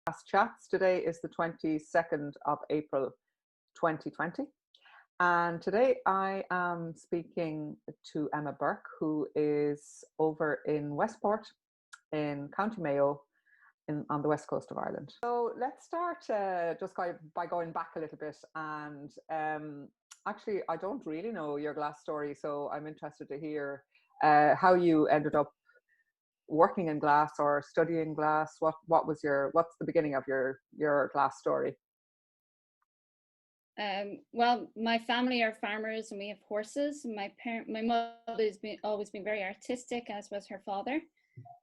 Glasschats. Today is the 22nd of April 2020. And today I am speaking to Emma Bourke, who is over in Westport in County Mayo on the west coast of Ireland. So let's start just by going back a little bit. And actually, I don't really know your glass story, so I'm interested to hear how you ended up working in glass or studying glass. What's the beginning of your glass story? Well, my family are farmers and we have horses. My mother has always been very artistic, as was her father.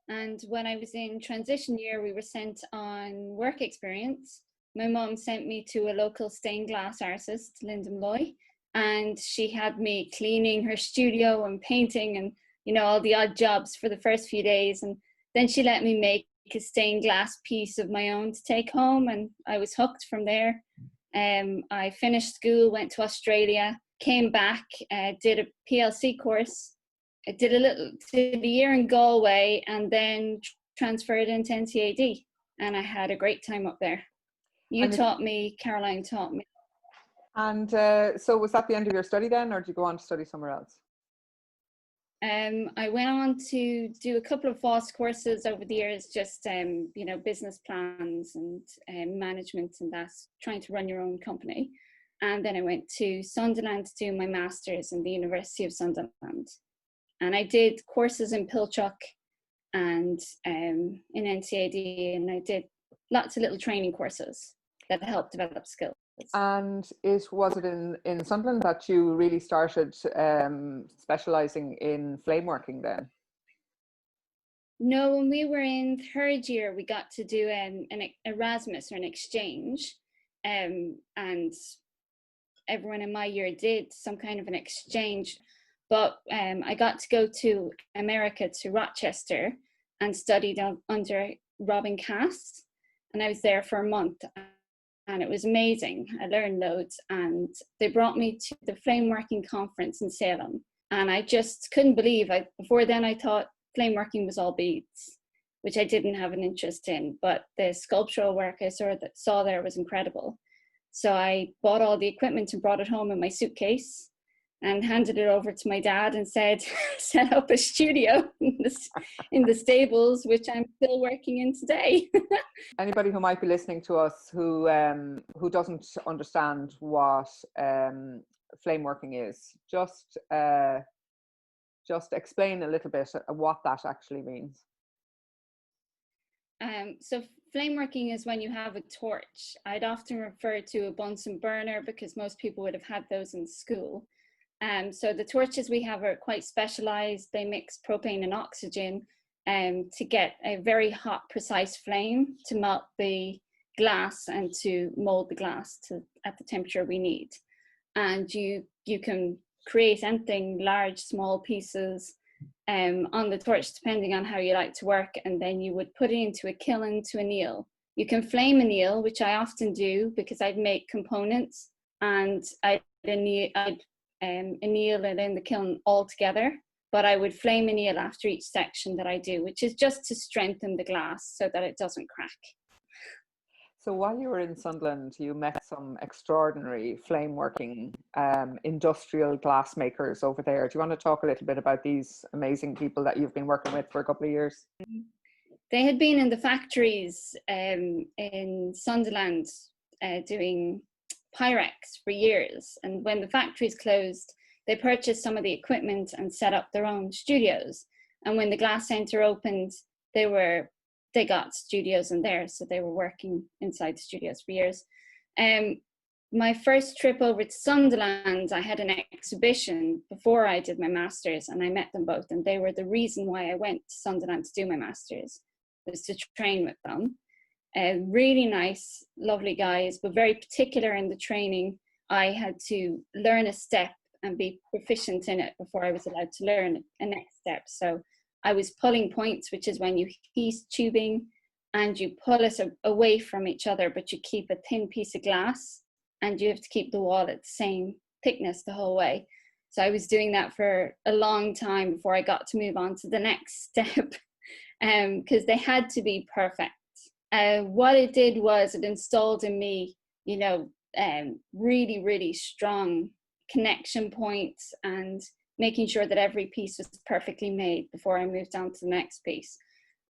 And when I was in transition year, we were sent on work experience. My mom sent me to a local stained glass artist, Linda Malloy, and she had me cleaning her studio and painting and all the odd jobs for the first few days. And then she let me make a stained glass piece of my own to take home, and I was hooked from there. I finished school, went to Australia, came back, did a PLC course. I did a year in Galway, and then transferred into NCAD, and I had a great time up there. Caroline taught me. And so was that the end of your study then, or did you go on to study somewhere else? I went on to do a couple of FOSS courses over the years, just business plans and management and that, trying to run your own company. And then I went to Sunderland to do my master's in the University of Sunderland. And I did courses in Pilchuck and in NCAD, and I did lots of little training courses that helped develop skills. And was it in Sunderland that you really started specialising in flameworking then? No, when we were in third year, we got to do an Erasmus or an exchange, and everyone in my year did some kind of an exchange. But I got to go to America, to Rochester, and studied under Robin Cass, and I was there for a month. And it was amazing. I learned loads, and they brought me to the Flameworking conference in Salem. And I just couldn't believe before then I thought flameworking was all beads, which I didn't have an interest in, but the sculptural work I saw there was incredible. So I bought all the equipment and brought it home in my suitcase and handed it over to my dad and said, set up a studio in the stables, which I'm still working in today. Anybody who might be listening to us who doesn't understand what flameworking is, just explain a little bit what that actually means. So flameworking is when you have a torch. I'd often refer to a Bunsen burner because most people would have had those in school. So the torches we have are quite specialized. They mix propane and oxygen to get a very hot, precise flame to melt the glass and to mold the glass at the temperature we need. And you can create anything, large, small pieces on the torch, depending on how you like to work. And then you would put it into a kiln to anneal. You can flame anneal, which I often do because I'd make components and I'd anneal it in the kiln all together, but I would flame anneal after each section that I do, which is just to strengthen the glass so that it doesn't crack. So while you were in Sunderland, you met some extraordinary flameworking industrial glass makers over there. Do you want to talk a little bit about these amazing people that you've been working with for a couple of years? They had been in the factories in Sunderland doing Pyrex for years, and when the factories closed, they purchased some of the equipment and set up their own studios. And when the glass center opened, they got studios in there, so they were working inside the studios for years. My first trip over to Sunderland, I had an exhibition before I did my master's, and I met them both, and they were the reason why I went to Sunderland to do my master's, was to train with them. Really nice, lovely guys, but very particular in the training. I had to learn a step and be proficient in it before I was allowed to learn a next step. So I was pulling points, which is when you heat tubing and you pull it away from each other, but you keep a thin piece of glass and you have to keep the wall at the same thickness the whole way. So I was doing that for a long time before I got to move on to the next step, because they had to be perfect. What it did was it installed in me, you know, really, really strong connection points and making sure that every piece was perfectly made before I moved on to the next piece.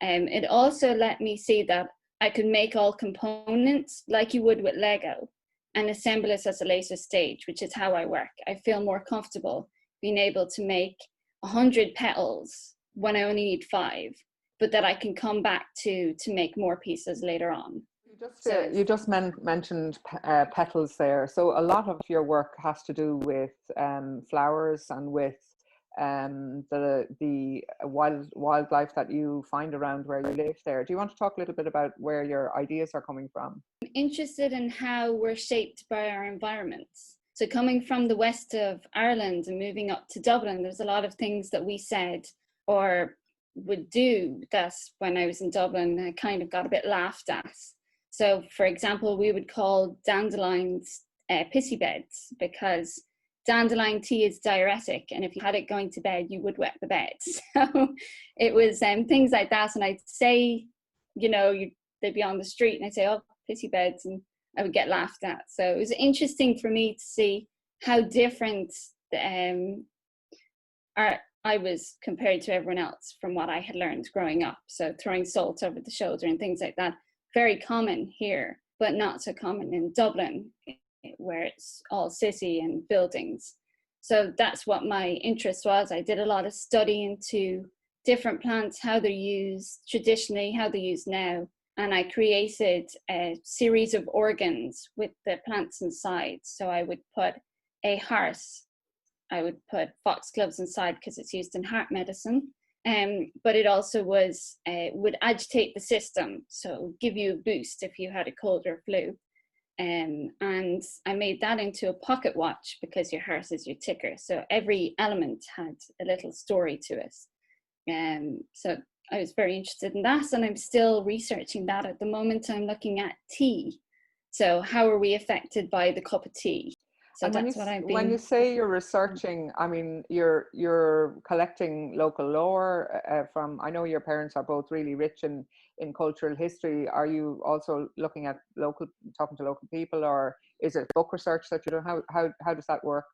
It also let me see that I could make all components like you would with Lego and assemble it at a later stage, which is how I work. I feel more comfortable being able to make 100 petals when I only need 5, but that I can come back to make more pieces later on. You just mentioned petals there. So a lot of your work has to do with flowers and with the wildlife that you find around where you live there. Do you want to talk a little bit about where your ideas are coming from? I'm interested in how we're shaped by our environments. So coming from the west of Ireland and moving up to Dublin, there's a lot of things that we said or would do that when I was in Dublin, I kind of got a bit laughed at. So for example, we would call dandelions pissy beds because dandelion tea is diuretic, and if you had it going to bed, you would wet the bed. So it was things like that. And I'd say, you know, they'd be on the street and I'd say, oh, pissy beds, and I would get laughed at. So it was interesting for me to see how different I was compared to everyone else from what I had learned growing up. So throwing salt over the shoulder and things like that, very common here, but not so common in Dublin, where it's all city and buildings. So that's what my interest was. I did a lot of study into different plants, how they're used traditionally, how they're used now. And I created a series of organs with the plants inside. So I would put a heart, I would put foxgloves inside because it's used in heart medicine. But it also would agitate the system, so it would give you a boost if you had a cold or flu. And I made that into a pocket watch because your heart is your ticker. So every element had a little story to it. So I was very interested in that, and I'm still researching that at the moment. I'm looking at tea. So how are we affected by the cup of tea? So that's what I've been. When you say you're researching, I mean, you're collecting local lore from, I know your parents are both really rich in cultural history. Are you also looking at talking to local people, or is it book research that you do? How does that work?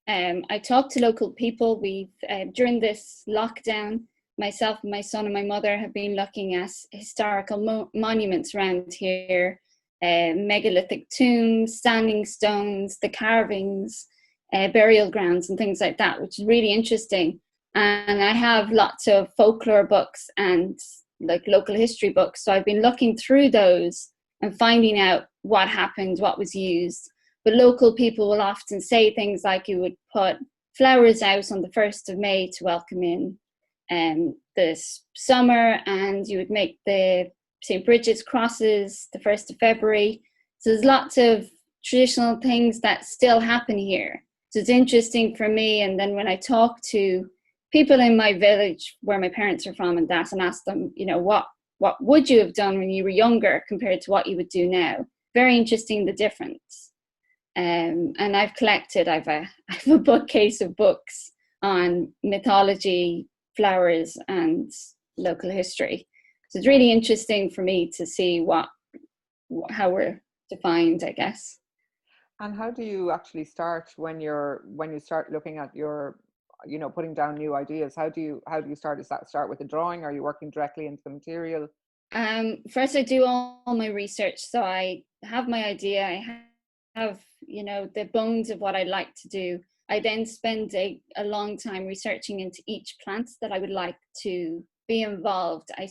I talk to local people. We've, during this lockdown, myself and my son and my mother have been looking at historical monuments around here. Megalithic tombs, standing stones, the carvings, burial grounds and things like that, which is really interesting. And I have lots of folklore books and like local history books. So I've been looking through those and finding out what happened, what was used. But local people will often say things like you would put flowers out on the 1st of May to welcome in this summer, and you would make the St. Bridget's crosses the 1st of February. So there's lots of traditional things that still happen here. So it's interesting for me. And then when I talk to people in my village where my parents are from and that, and ask them, you know, what would you have done when you were younger compared to what you would do now? Very interesting, the difference. And I've collected, I have a bookcase of books on mythology, flowers and local history. So it's really interesting for me to see how we're defined, I guess. And how do you actually start when you start looking at your, you know, putting down new ideas? How do you start? Is that start with a drawing? Are you working directly into the material? First, I do all my research. So I have my idea. I have, you know, the bones of what I'd like to do. I then spend a long time researching into each plant that I would like to be involved. I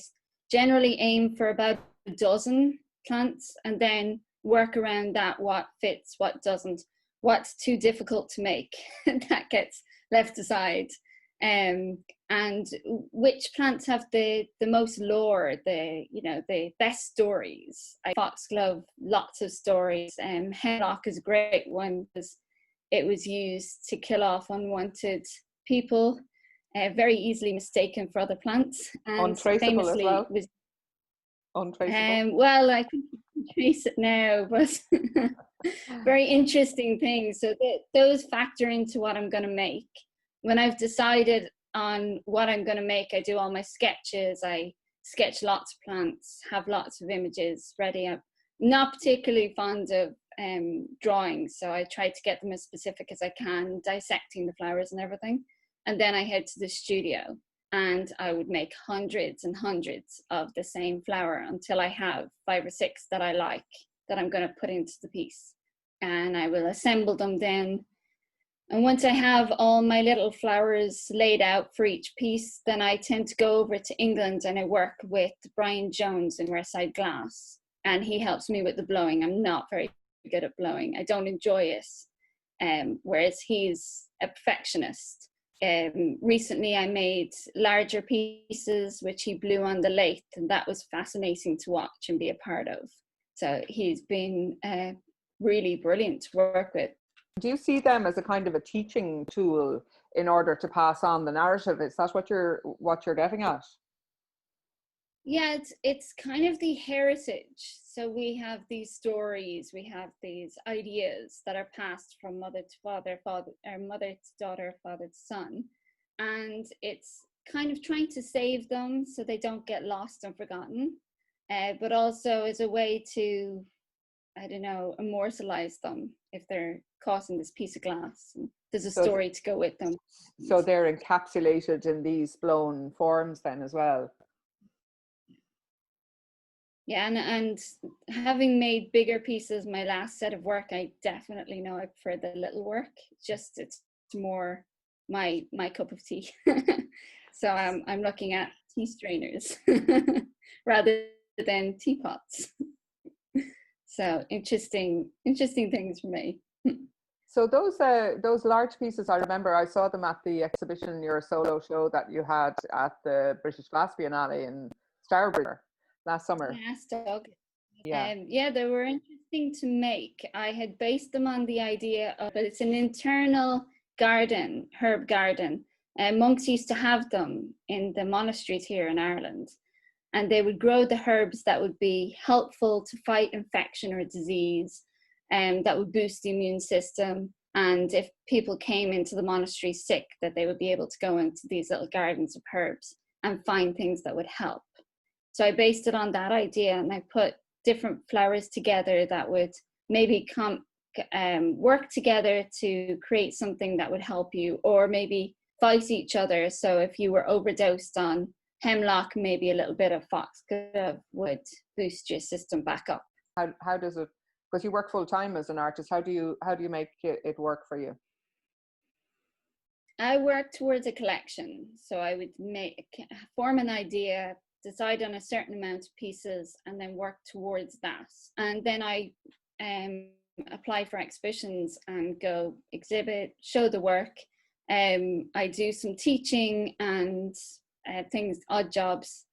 generally aim for about a dozen plants and then work around that, what fits, what doesn't, what's too difficult to make, that gets left aside. And which plants have the most lore, the best stories. Foxglove, lots of stories. Hemlock is a great one because it was used to kill off unwanted people, very easily mistaken for other plants, and untraceable as well. Was untraceable. Well, I think you can trace it now, but very interesting things. So those factor into what I'm going to make. When I've decided on what I'm going to make, I do all my sketches. I sketch lots of plants, have lots of images ready. I'm not particularly fond of drawing, so I try to get them as specific as I can, dissecting the flowers and everything. And then I head to the studio and I would make hundreds and hundreds of the same flower until I have 5 or 6 that I like, that I'm going to put into the piece. And I will assemble them then. And once I have all my little flowers laid out for each piece, then I tend to go over to England and I work with Brian Jones in Westside Glass. And he helps me with the blowing. I'm not very good at blowing. I don't enjoy it. Whereas he's a perfectionist. Recently I made larger pieces, which he blew on the lathe, and that was fascinating to watch and be a part of. So he's been really brilliant to work with. Do you see them as a kind of a teaching tool in order to pass on the narrative? Is that what you're getting at? Yeah, it's kind of the heritage. So we have these stories, we have these ideas that are passed from mother to father, or mother to daughter, father to son. And it's kind of trying to save them so they don't get lost and forgotten, but also as a way to, I don't know, immortalize them if they're caught in this piece of glass. And there's a story to go with them. So they're encapsulated in these blown forms then as well. Yeah, and having made bigger pieces, my last set of work, I definitely know I prefer the little work. It's more my cup of tea. So I'm looking at tea strainers rather than teapots. So interesting things for me. So those large pieces, I remember I saw them at the exhibition, your solo show that you had at the British Glass Biennale in Starbridge last summer. Last dog. Yeah. Yeah, they were interesting to make. I had based them on the idea of, it's an internal garden, herb garden. Monks used to have them in the monasteries here in Ireland. And they would grow the herbs that would be helpful to fight infection or disease, and that would boost the immune system. And if people came into the monastery sick, that they would be able to go into these little gardens of herbs and find things that would help. So I based it on that idea, and I put different flowers together that would maybe work together to create something that would help you, or maybe fight each other. So if you were overdosed on hemlock, maybe a little bit of foxglove would boost your system back up. How does it, because you work full time as an artist, how do you make it work for you? I work towards a collection. So I would form an idea, decide on a certain amount of pieces, and then work towards that. And then I apply for exhibitions and go exhibit, show the work. I do some teaching and things, odd jobs.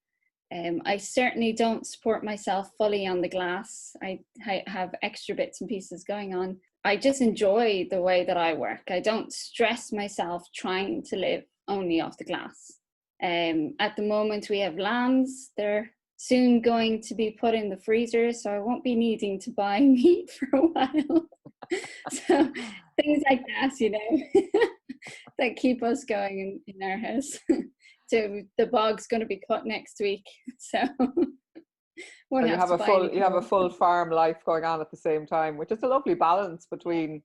I certainly don't support myself fully on the glass. I have extra bits and pieces going on. I just enjoy the way that I work. I don't stress myself trying to live only off the glass. At the moment we have lambs. They're soon going to be put in the freezer, so I won't be needing to buy meat for a while. So things like that, you know, that keep us going in our house. So the bog's going to be cut next week, so you have a full farm life going on at the same time, which is a lovely balance between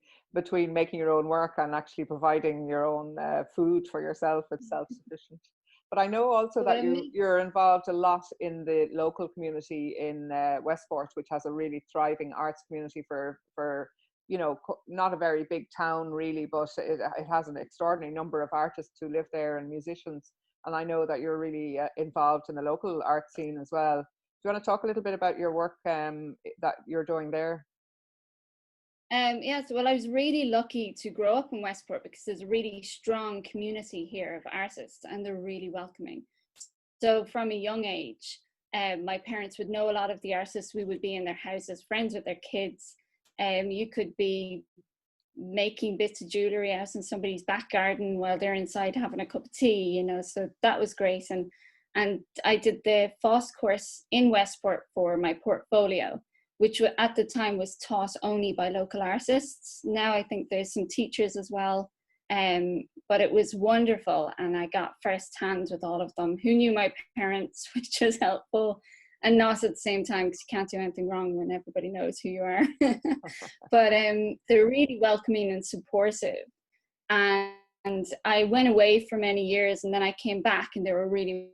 making your own work and actually providing your own food for yourself. It's self-sufficient. But I know also that you're involved a lot in the local community in Westport, which has a really thriving arts community for you know, not a very big town really, but it has an extraordinary number of artists who live there and musicians. And I know that you're really involved in the local art scene as well. Do you want to talk a little bit about your work that you're doing there? Yes, well, I was really lucky to grow up in Westport because there's a really strong community here of artists, and they're really welcoming. So from a young age, my parents would know a lot of the artists. We would be in their houses, friends with their kids. You could be making bits of jewellery out in somebody's back garden while they're inside having a cup of tea, you know, so that was great. And I did the FOSS course in Westport for my portfolio, which at the time was taught only by local artists. Now I think there's some teachers as well But it was wonderful, and I got first hand with all of them, who knew my parents, which was helpful, and not at the same time, because you can't do anything wrong when everybody knows who you are. But they're really welcoming and supportive. And I went away for many years, and then I came back, and there were really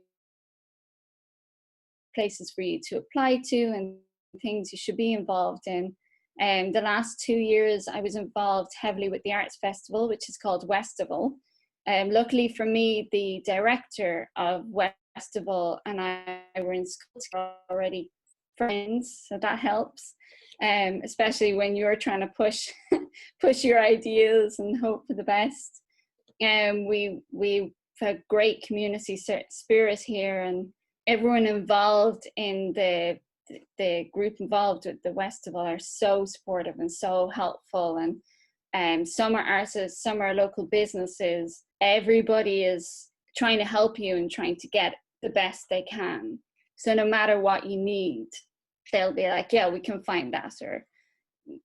places for you to apply to and things you should be involved in. The last 2 years, I was involved heavily with the arts festival, which is called Westival. Luckily for me, the director of Westival and I were in school already friends, so that helps. Especially when you're trying to push your ideas and hope for the best. We have great community spirit here, and everyone involved in the group involved with the Westival are so supportive and so helpful. And some are artists, some are local businesses. Everybody is trying to help you and trying to get the best they can. So no matter what you need, they'll be like, yeah, we can find that, or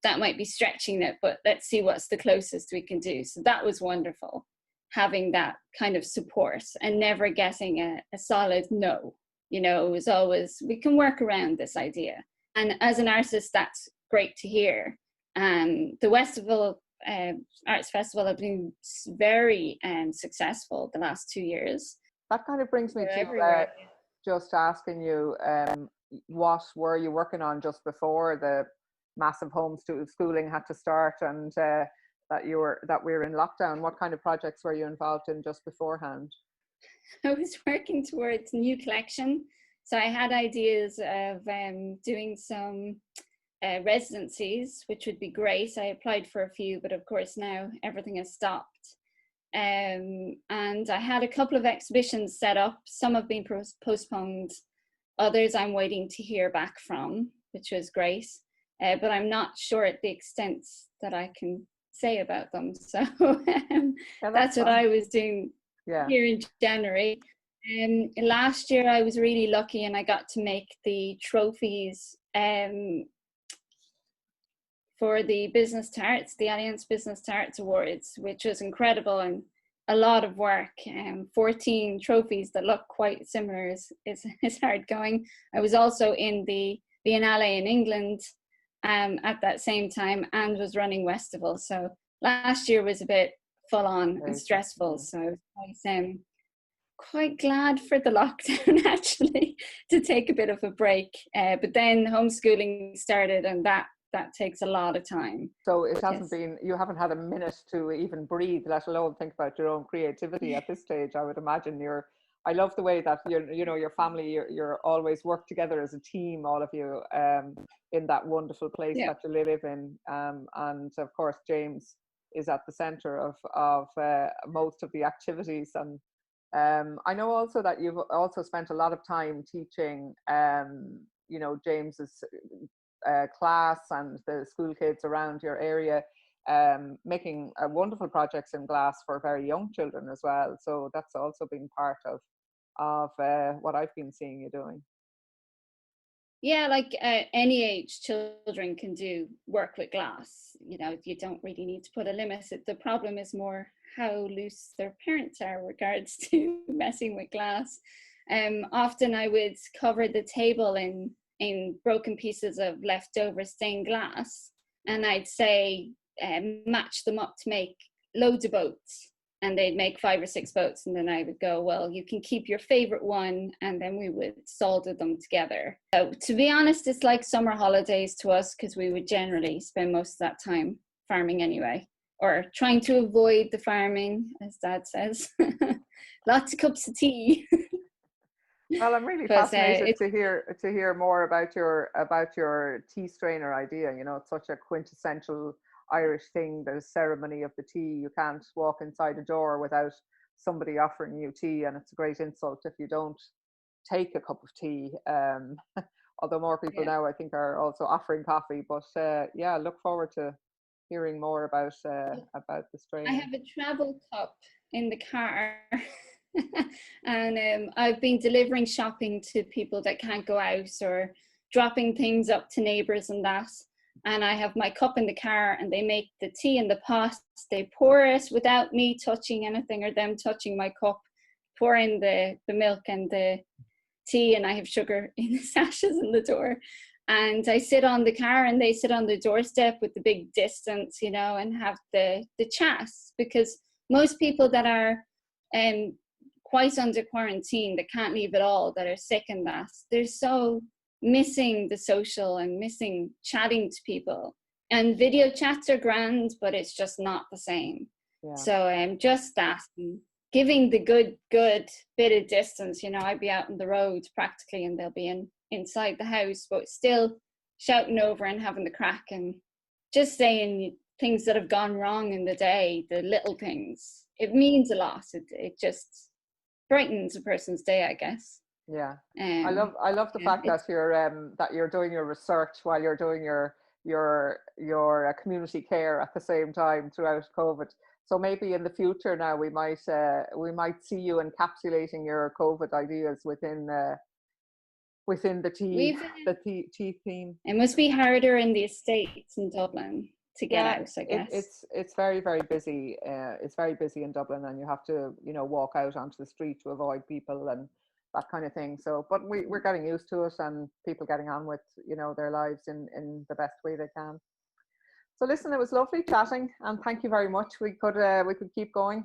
that might be stretching it, but let's see what's the closest we can do. So that was wonderful, having that kind of support and never getting a solid no. You know, it was always, we can work around this idea. And as an artist, that's great to hear. The Westival Arts Festival have been very successful the last 2 years. That kind of brings me to just asking you, what were you working on just before the massive homeschooling had to start, and that we were in lockdown? What kind of projects were you involved in just beforehand? I was working towards a new collection. So I had ideas of doing some residencies, which would be great. I applied for a few, but of course now everything has stopped. And I had a couple of exhibitions set up. Some have been postponed. Others I'm waiting to hear back from, which was great. But I'm not sure at the extent that I can say about them. So that's what I was doing here in January. Last year I was really lucky, and I got to make the trophies for the Business to Arts, the Alliance Business to Arts Awards, which was incredible and a lot of work. 14 trophies that look quite similar is hard going. I was also in the Biennale in England at that same time, and was running Westival. So last year was a bit full on and stressful. So I was quite glad for the lockdown actually, to take a bit of a break. But then homeschooling started, and that takes a lot of time. So it hasn't been, you haven't had a minute to even breathe, let alone think about your own creativity at this stage. I would imagine I love the way that your family, you're always work together as a team, all of you, in that wonderful place that you live in. And of course, James is at the center of most of the activities. And I know also that you've also spent a lot of time teaching, James's class and the school kids around your area, making wonderful projects in glass for very young children as well. So that's also been part of what I've been seeing you doing. Yeah, like any age children can do work with glass. You don't really need to put a limit. The problem is more how loose their parents are regards to messing with glass. Often I would cover the table in broken pieces of leftover stained glass, and I'd say match them up to make loads of boats, and they'd make 5 or 6 boats, and then I would go, well, you can keep your favorite one, and then we would solder them together. So to be honest, it's like summer holidays to us, because we would generally spend most of that time farming anyway, or trying to avoid the farming, as Dad says. Lots of cups of tea. Well, I'm really fascinated to hear more about your tea strainer idea. It's such a quintessential Irish thing, the ceremony of the tea. You can't walk inside a door without somebody offering you tea, and it's a great insult if you don't take a cup of tea. Although more people now, I think, are also offering coffee. But look forward to hearing more about the strainer. I have a travel cup in the car. And I've been delivering shopping to people that can't go out, or dropping things up to neighbours and that. and I have my cup in the car, and they make the tea in the pot. They pour it without me touching anything or them touching my cup, pour in the milk and the tea, and I have sugar in the sachets in the door. And I sit on the car and they sit on the doorstep with the big distance, you know, and have the chats, because most people that are quite under quarantine, that can't leave at all, that are sick and that, they're so missing the social and missing chatting to people. And video chats are grand, but it's just not the same. Yeah. So just that, and giving the good bit of distance, you know. I'd be out on the road practically and they'll be inside the house, but still shouting over and having the crack and just saying things that have gone wrong in the day, the little things. It means a lot. It just brightens a person's day, I guess. Yeah. I love the fact that you're doing your research while you're doing your community care at the same time throughout COVID. So maybe in the future now we might see you encapsulating your COVID ideas within the tea theme. It must be harder in the estates in Dublin to get out, I guess. It's very, very busy. It's very busy in Dublin, and you have to, you know, walk out onto the street to avoid people and that kind of thing. So, but we're getting used to it, and people getting on with, you know, their lives in the best way they can. So listen, it was lovely chatting, and thank you very much. We could keep going.